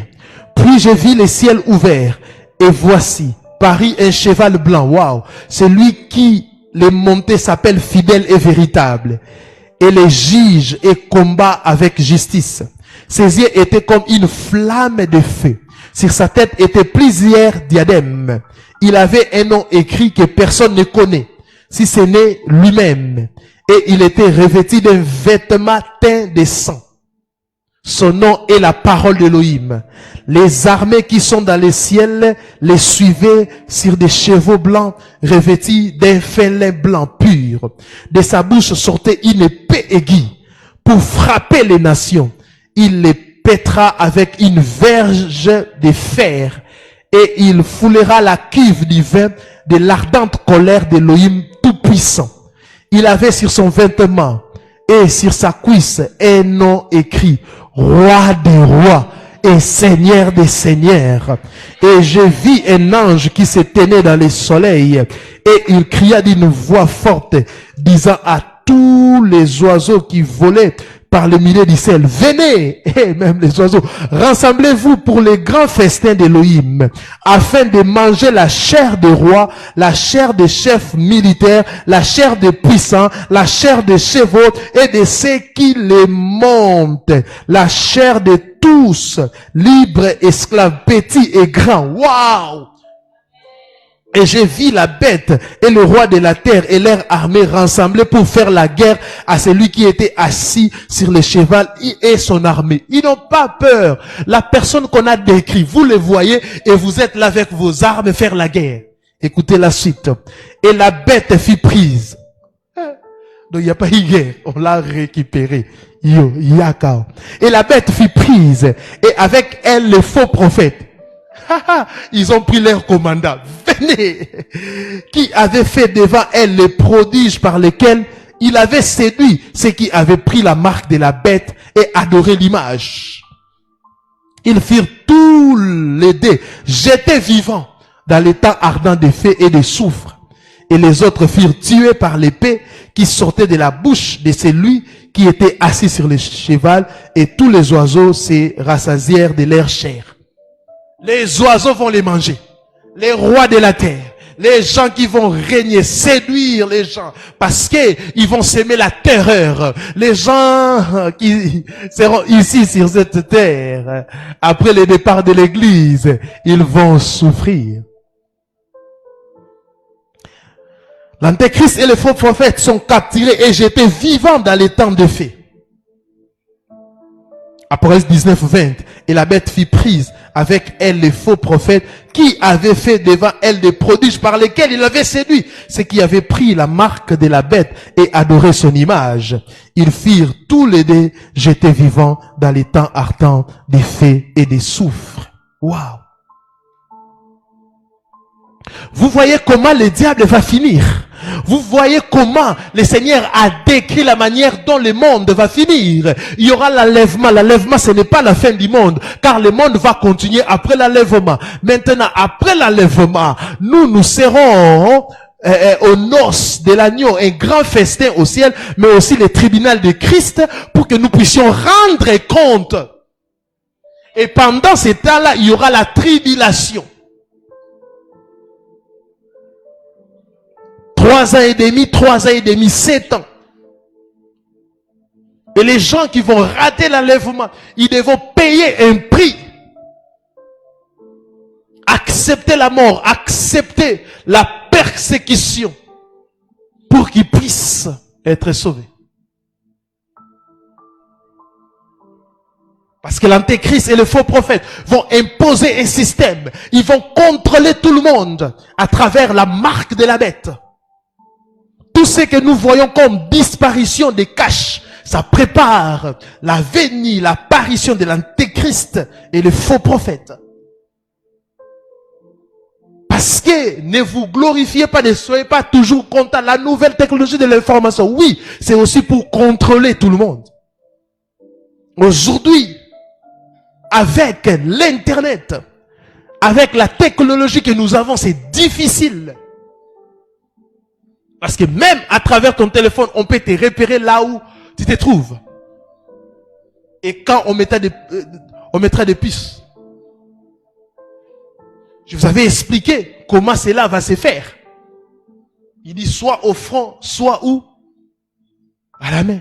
Puis je vis les ciels ouverts, et voici, parut un cheval blanc. Waouh! Celui qui les montait s'appelle fidèle et véritable. Et les juge et combat avec justice. Ses yeux étaient comme une flamme de feu. Sur sa tête étaient plusieurs diadèmes. Il avait un nom écrit que personne ne connaît, si ce n'est lui-même. Et il était revêtu d'un vêtement teint de sang. Son nom est la parole d'Élohim. Les armées qui sont dans les ciels les suivaient sur des chevaux blancs revêtus d'un fin lin blanc pur. De sa bouche sortait une épée aiguë pour frapper les nations. Il les pètera avec une verge de fer et il foulera la cuve du vin de l'ardente colère d'Élohim tout-puissant. Il avait sur son vêtement et sur sa cuisse un nom écrit: Roi des rois et Seigneur des seigneurs. Et je vis un ange qui se tenait dans le soleil et il cria d'une voix forte, disant à tous les oiseaux qui volaient par les milliers du ciel: venez, et même les oiseaux, rassemblez-vous pour les grands festins d'Élohim, afin de manger la chair des rois, la chair des chefs militaires, la chair des puissants, la chair des chevaux et de ceux qui les montent, la chair de tous, libres, esclaves, petits et grands. Waouh! Et j'ai vu la bête et le roi de la terre et leur armée rassemblés pour faire la guerre à celui qui était assis sur le cheval et son armée. Ils n'ont pas peur. La personne qu'on a décrit, vous le voyez et vous êtes là avec vos armes faire la guerre. Écoutez la suite. Et la bête fut prise. Donc il n'y a pas eu guerre. On l'a récupéré. Et la bête fut prise. Et avec elle les faux prophètes. Ils ont pris leur commandant. Venez! Qui avait fait devant elle les prodiges par lesquels il avait séduit ceux qui avaient pris la marque de la bête et adoré l'image. Ils firent tous les deux jetés vivants dans les temps ardents de feu et de soufre. Et les autres furent tués par l'épée qui sortait de la bouche de celui qui était assis sur le cheval, et tous les oiseaux se rassasièrent de leur chair. Les oiseaux vont les manger. Les rois de la terre. Les gens qui vont régner, séduire les gens. Parce que ils vont s'aimer la terreur. Les gens qui seront ici sur cette terre, après le départ de l'église, ils vont souffrir. L'Antéchrist et les faux prophètes sont capturés et jetés vivants dans les temps de feu. Apocalypse 19, 20. Et la bête fut prise avec elle les faux prophètes qui avaient fait devant elle des prodiges par lesquels il avait séduit ceux qui avaient pris la marque de la bête et adoré son image. Ils firent tous les deux jetés vivants dans les temps ardents des feux et des soufres. Waouh! Vous voyez comment le diable va finir. Vous voyez comment le Seigneur a décrit la manière dont le monde va finir. Il y aura l'enlèvement. L'enlèvement, ce n'est pas la fin du monde, car le monde va continuer après l'enlèvement. Maintenant, après l'enlèvement, nous serons aux noces de l'agneau, un grand festin au ciel, mais aussi le tribunal de Christ, pour que nous puissions rendre compte. Et pendant ce temps-là, il y aura la tribulation. 3 ans et demi, 7 ans. Et les gens qui vont rater l'enlèvement, ils devront payer un prix. Accepter la mort, accepter la persécution pour qu'ils puissent être sauvés. Parce que l'antéchrist et les faux prophètes vont imposer un système. Ils vont contrôler tout le monde à travers la marque de la bête. Tout ce que nous voyons comme disparition des caches, ça prépare la venue, l'apparition de l'antéchrist et les faux prophètes. Parce que ne vous glorifiez pas, ne soyez pas toujours contre la nouvelle technologie de l'information. Oui, c'est aussi pour contrôler tout le monde. Aujourd'hui, avec l'internet, avec la technologie que nous avons, c'est difficile. Parce que même à travers ton téléphone, on peut te repérer là où tu te trouves. Et quand on mettra des puces. Je vous avais expliqué comment cela va se faire. Il dit soit au front, soit où? À la main.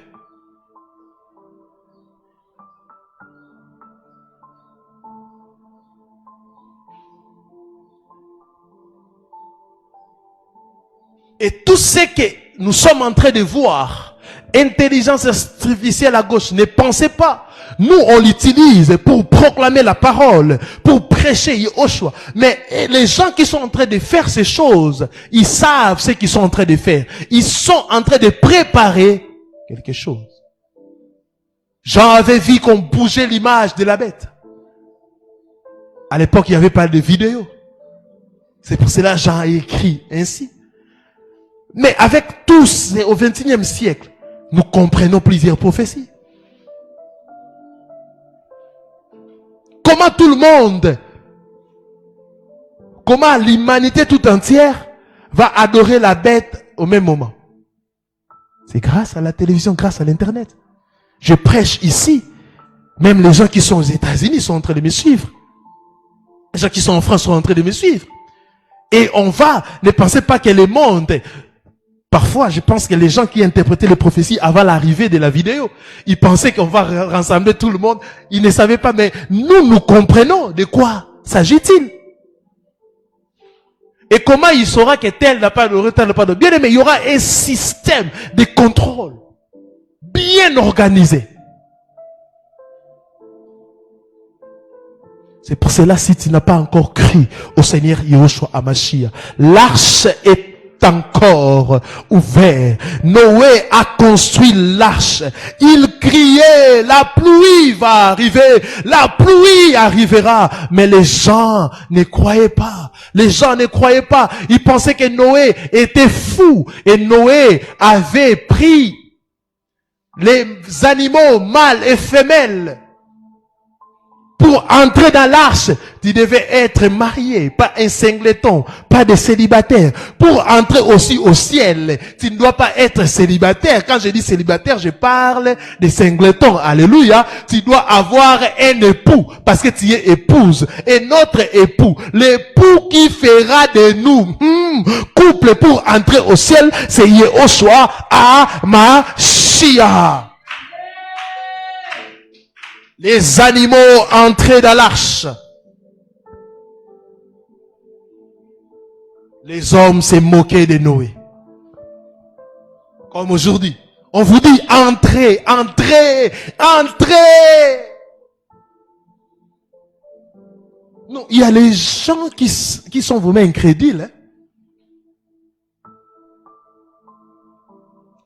Et tout ce que nous sommes en train de voir, intelligence artificielle à gauche, ne pensez pas. Nous, on l'utilise pour proclamer la parole, pour prêcher Yahushua. Mais les gens qui sont en train de faire ces choses, ils savent ce qu'ils sont en train de faire. Ils sont en train de préparer quelque chose. Jean avait vu qu'on bougeait l'image de la bête. À l'époque, il n'y avait pas de vidéo. C'est pour cela que Jean a écrit ainsi. Mais avec tous, au XXIe siècle, nous comprenons plusieurs prophéties. Comment tout le monde, comment l'humanité tout entière va adorer la bête au même moment? C'est grâce à la télévision, grâce à l'internet. Je prêche ici. Même les gens qui sont aux États-Unis sont en train de me suivre. Les gens qui sont en France sont en train de me suivre. Et on va, ne pensez pas que le monde... Parfois, je pense que les gens qui interprétaient les prophéties avant l'arrivée de la vidéo, ils pensaient qu'on va rassembler tout le monde. Ils ne savaient pas, mais nous comprenons de quoi s'agit-il. Et comment il saura que tel n'a pas de tel n'a pas de bien aimé. Il y aura un système de contrôle bien organisé. C'est pour cela, si tu n'as pas encore cru au Seigneur Yahushua Hamashiach, l'arche est encore ouvert. Noé a construit l'arche. Il criait, la pluie va arriver, la pluie arrivera. Mais les gens ne croyaient pas. Les gens ne croyaient pas. Ils pensaient que Noé était fou. Et Noé avait pris les animaux mâles et femelles. Pour entrer dans l'arche, tu devais être marié, pas un singleton, pas de célibataire. Pour entrer aussi au ciel, tu ne dois pas être célibataire. Quand je dis célibataire, je parle de singleton. Alléluia. Tu dois avoir un époux, parce que tu es épouse. Et notre époux, l'époux qui fera de nous couple pour entrer au ciel, c'est Yahushua Hamashiach. Les animaux entraient dans l'arche. Les hommes se moquaient de Noé. Comme aujourd'hui. On vous dit, entrez, entrez, entrez. Non, il y a les gens qui sont vraiment incrédules.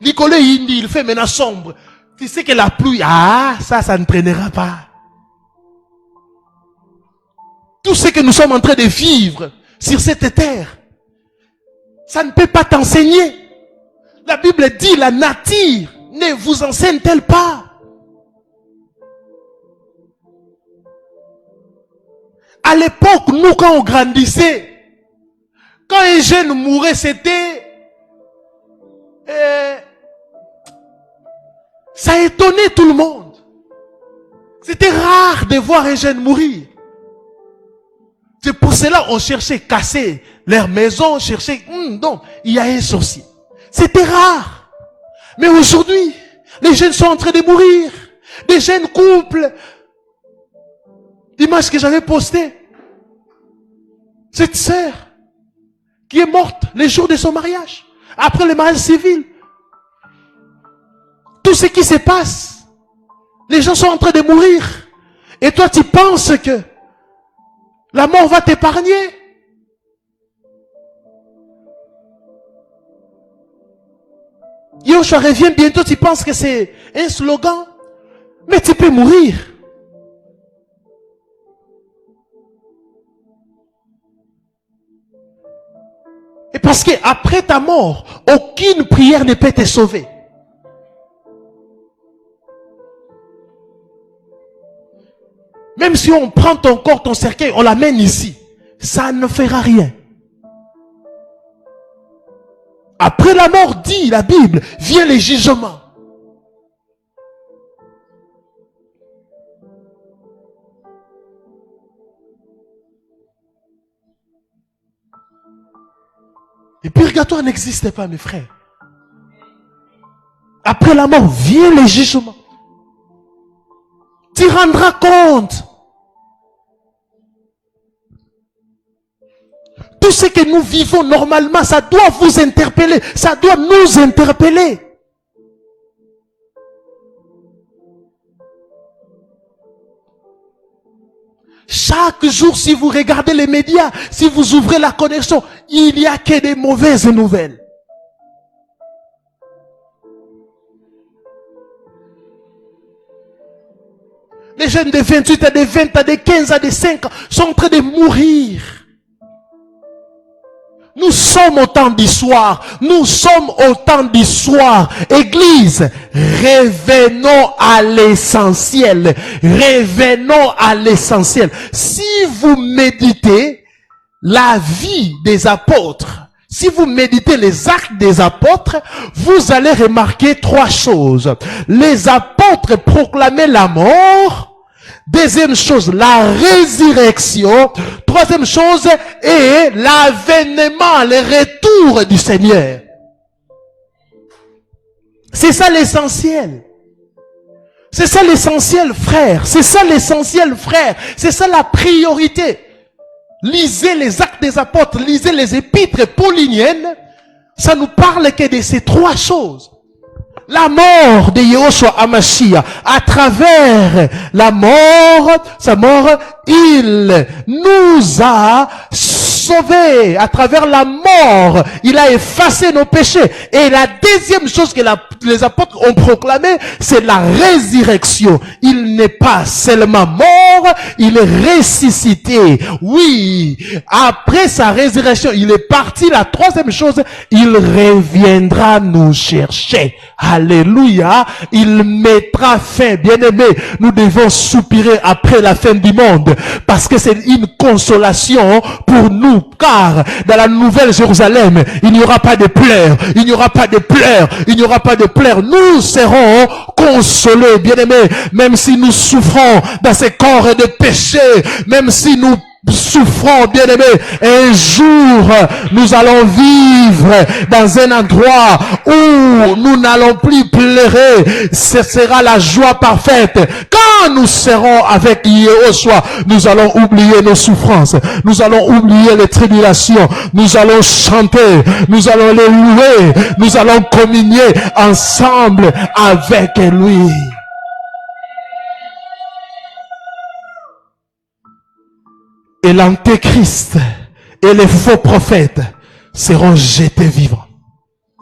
Nicolas Indi, il fait maintenant sombre. Tu sais que la pluie, ça ne traînera pas. Tout ce que nous sommes en train de vivre sur cette terre, ça ne peut pas t'enseigner. La Bible dit, la nature ne vous enseigne-t-elle pas? À l'époque, nous, quand on grandissait, quand un jeune mourait, c'était... ça étonnait tout le monde. C'était rare de voir un jeune mourir. C'est pour cela qu'on cherchait casser leur maison, cherchait... non, il y a un sorcier. C'était rare. Mais aujourd'hui, les jeunes sont en train de mourir. Des jeunes couples. L'image que j'avais postée. Cette sœur qui est morte les jours de son mariage. Après le mariage civil. Tout ce qui se passe. Les gens sont en train de mourir. Et toi, tu penses que la mort va t'épargner? Yahushua revient bientôt, tu penses que c'est un slogan? Mais tu peux mourir. Et parce que après ta mort, aucune prière ne peut te sauver. Même si on prend ton corps, ton cercueil, on l'amène ici, ça ne fera rien. Après la mort, dit la Bible, vient le jugement. Le purgatoire n'existe pas, mes frères. Après la mort, vient le jugement. Tu rendras compte. Tout ce que nous vivons normalement, ça doit vous interpeller. Ça doit nous interpeller. Chaque jour, si vous regardez les médias, si vous ouvrez la connexion, il n'y a que des mauvaises nouvelles. Les jeunes de 28 à de 20 à de 15 à de 5 ans sont en train de mourir. Nous sommes au temps d'histoire. Nous sommes au temps d'histoire. Église, revenons à l'essentiel. Revenons à l'essentiel. Si vous méditez la vie des apôtres, si vous méditez les actes des apôtres, vous allez remarquer 3 choses. Les apôtres proclamaient la mort. Deuxième chose, la résurrection. Troisième chose, et l'avènement, le retour du Seigneur. C'est ça l'essentiel. C'est ça l'essentiel, frère. C'est ça l'essentiel, frère. C'est ça la priorité. Lisez les actes des apôtres, lisez les épîtres pauliniennes. Ça nous parle que de ces 3 choses. La mort de Yahushua HaMashiach, à travers la mort, sa mort, il nous a sauvés. À travers la mort, il a effacé nos péchés. Et la deuxième chose que les apôtres ont proclamé, c'est la résurrection. Il n'est pas seulement mort, il est ressuscité. Oui, après sa résurrection, il est parti. La troisième chose, il reviendra nous chercher. Alléluia, il mettra fin. Bien-aimés, nous devons soupirer après la fin du monde, parce que c'est une consolation pour nous, car dans la nouvelle Jérusalem, il n'y aura pas de pleurs, il n'y aura pas de pleurs, il n'y aura pas de pleurs. Nous serons consolés, bien-aimés, même si nous souffrons dans ces corps de péché, même si nous souffrons, bien-aimés, un jour nous allons vivre dans un endroit où nous n'allons plus pleurer. Ce sera la joie parfaite. Quand nous serons avec Yahushua, nous allons oublier nos souffrances, nous allons oublier les tribulations, nous allons chanter, nous allons les louer, nous allons communier ensemble avec lui. Et l'antéchrist et les faux prophètes seront jetés vivants,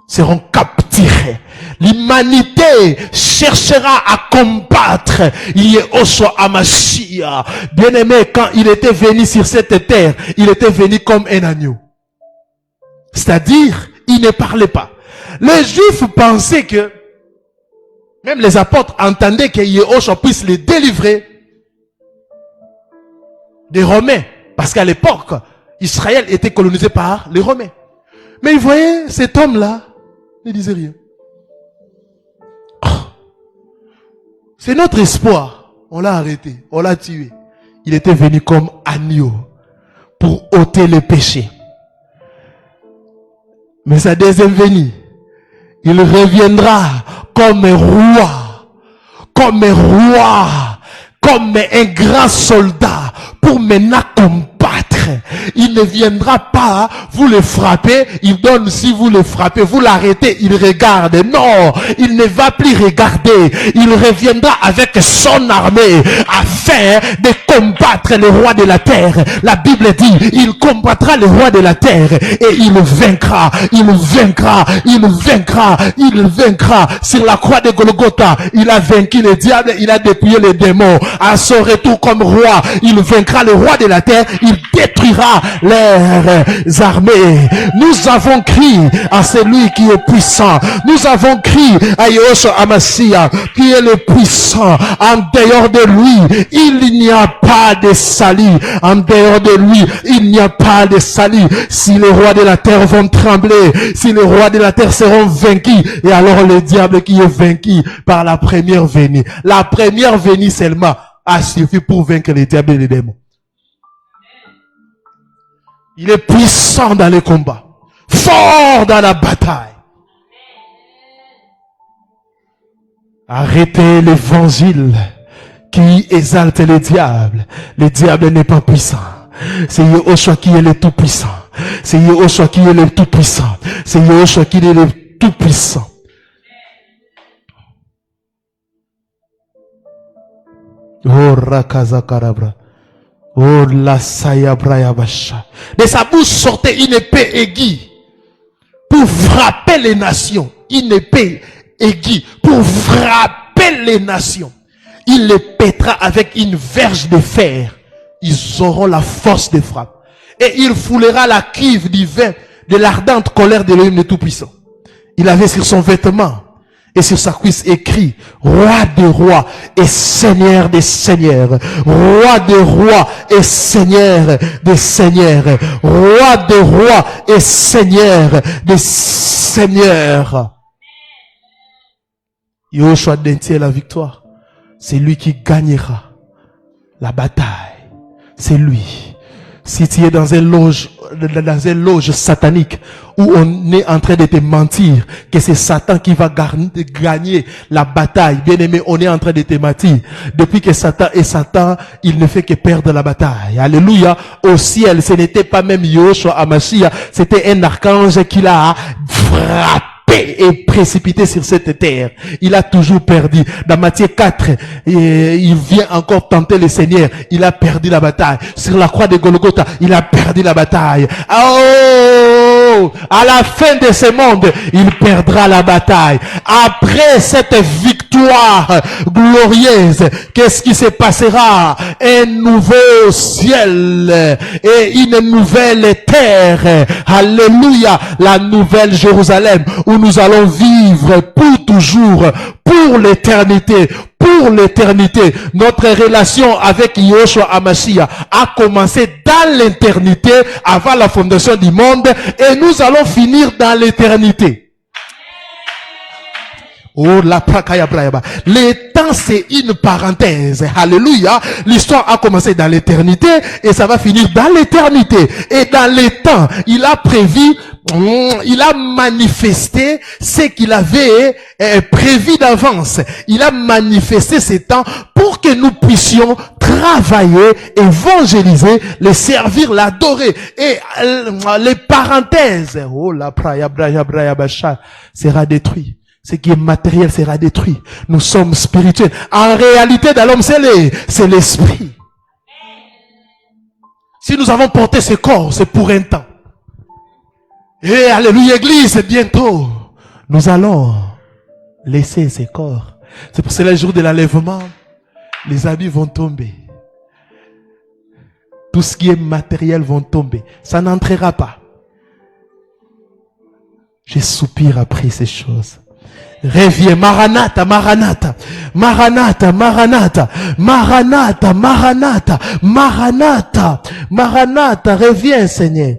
seront capturés. L'humanité cherchera à combattre Yahushua HaMashiach. Bien-aimé, quand il était venu sur cette terre, il était venu comme un agneau. C'est-à-dire, il ne parlait pas. Les Juifs pensaient que, même les apôtres entendaient que Yahushua puisse les délivrer des Romains. Parce qu'à l'époque, Israël était colonisé par les Romains. Mais vous voyez, cet homme-là ne disait rien. Oh, c'est notre espoir. On l'a arrêté, on l'a tué. Il était venu comme agneau pour ôter les péchés. Mais sa deuxième venue, il reviendra comme un roi, comme un roi, comme un grand soldat, pour maintenant combattre il ne viendra pas vous le frapper, il donne si vous le frappez, vous l'arrêtez, il regarde. Non, il ne va plus regarder, il reviendra avec son armée afin de combattre le roi de la terre. La Bible dit, il combattra le roi de la terre et il vaincra, il vaincra, il vaincra, il vaincra. Sur la croix de Golgotha, il a vaincu le diable, il a dépouillé les démons. À son retour comme roi, il vaincra le roi de la terre, il détruira leurs armées. Nous avons crié à celui qui est puissant. Nous avons crié à Yahushua Hamashiach qui est le puissant. En dehors de lui, il n'y a pas de salut. En dehors de lui, il n'y a pas de salut. Si les rois de la terre vont trembler, si les rois de la terre seront vaincus, et alors le diable qui est vaincu par la première venue. La première venue seulement a suffi pour vaincre les diables et les démons. Il est puissant dans les combats, fort dans la bataille. Arrêtez l'évangile qui exalte le diable. Le diable n'est pas puissant. C'est Yahushua qui est le tout-puissant. C'est Yahushua qui est le tout-puissant. C'est Yahushua qui est le tout-puissant. Oh, Rakazakarabra. Oh, la Sayabrayabasha. De sa bouche sortait une épée aiguë pour frapper les nations. Une épée aiguë pour frapper les nations. Il les pètera avec une verge de fer. Ils auront la force de frappe. Et il foulera la cuve du vin de l'ardente colère de l'homme le Tout-Puissant. Il avait sur son vêtement et sur sa cuisse écrit Roi des rois et Seigneur des seigneurs. Roi des rois et Seigneur des seigneurs. Roi des rois et Seigneur des seigneurs. Yahushua détient la victoire. C'est lui qui gagnera la bataille. C'est lui. Si tu es dans une loge satanique où on est en train de te mentir que c'est Satan qui va gagner la bataille, bien aimé, on est en train de te mentir. Depuis que Satan est Satan, il ne fait que perdre la bataille. Alléluia. Au ciel, ce n'était pas même Yahushua Hamashiach, c'était un archange qui l'a frappé et précipité sur cette terre. Il a toujours perdu. Dans Matthieu 4, il vient encore tenter le Seigneur. Il a perdu la bataille. Sur la croix de Golgotha, il a perdu la bataille. Oh, à la fin de ce monde, il perdra la bataille. Après cette victoire glorieuse, qu'est-ce qui se passera? Un nouveau ciel et une nouvelle terre. Alléluia. La nouvelle Jérusalem où nous allons vivre pour toujours, pour l'éternité. Pour l'éternité. Notre relation avec Yahushua Hamashiach a commencé dans l'éternité, avant la fondation du monde, et nous allons finir dans l'éternité. Oh, la prakaya brayaba. Le temps, c'est une parenthèse. Alléluia. L'histoire a commencé dans l'éternité et ça va finir dans l'éternité. Et dans les temps, il a prévu, il a manifesté ce qu'il avait prévu d'avance. Il a manifesté ces temps pour que nous puissions travailler, évangéliser, les servir, l'adorer. Et les parenthèses, oh, la brayaba sera détruit. Ce qui est matériel sera détruit. Nous sommes spirituels. En réalité, dans l'homme, c'est l'esprit. Si nous avons porté ce corps, c'est pour un temps. Et alléluia, église, bientôt, nous allons laisser ces corps. C'est pour cela, le jour de l'enlèvement, les habits vont tomber. Tout ce qui est matériel vont tomber. Ça n'entrera pas. Je soupire après ces choses. Reviens, Maranatha, Maranatha, Maranatha, Maranatha, Maranatha, Maranatha, Maranatha, Maranatha, reviens, Seigneur.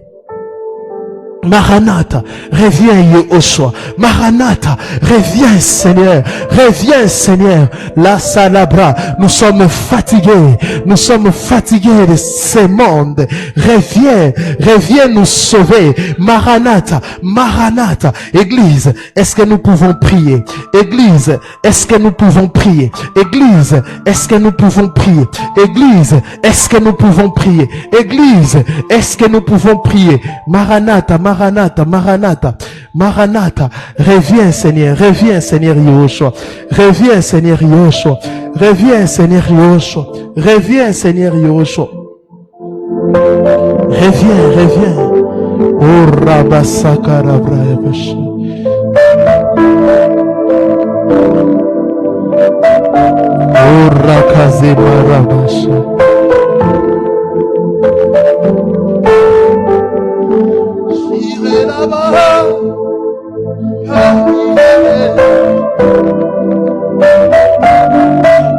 Maranatha, reviens Yehoshua. Maranatha, reviens Seigneur. Reviens Seigneur. La salabra, nous sommes fatigués. Nous sommes fatigués de ce monde. Reviens nous sauver. Maranatha, Maranatha. Église, est-ce que nous pouvons prier? Église, est-ce que nous pouvons prier? Église, est-ce que nous pouvons prier? Église, est-ce que nous pouvons prier? Église, est-ce que nous pouvons prier? Maranatha, Maranatha, Maranatha, Maranatha, reviens Seigneur Yehoshua, reviens Seigneur Yehoshua, reviens Seigneur Yehoshua, reviens Seigneur Yehoshua, reviens, oh Rabasakara Brayabasha, oh Rakaze Marabasha.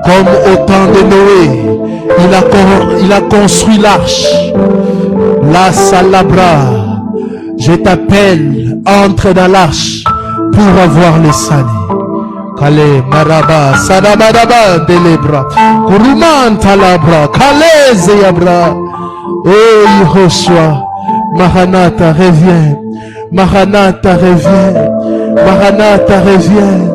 Comme au temps de Noé, il a construit l'arche. La salabra, je t'appelle, entre dans l'arche pour avoir les salis. Kale maraba, sadabadaba delebra, kuruman talabra, kale zeyabra. Oh Yehoshua, Maranatha, reviens. Maranatha, reviens. Maranatha, reviens.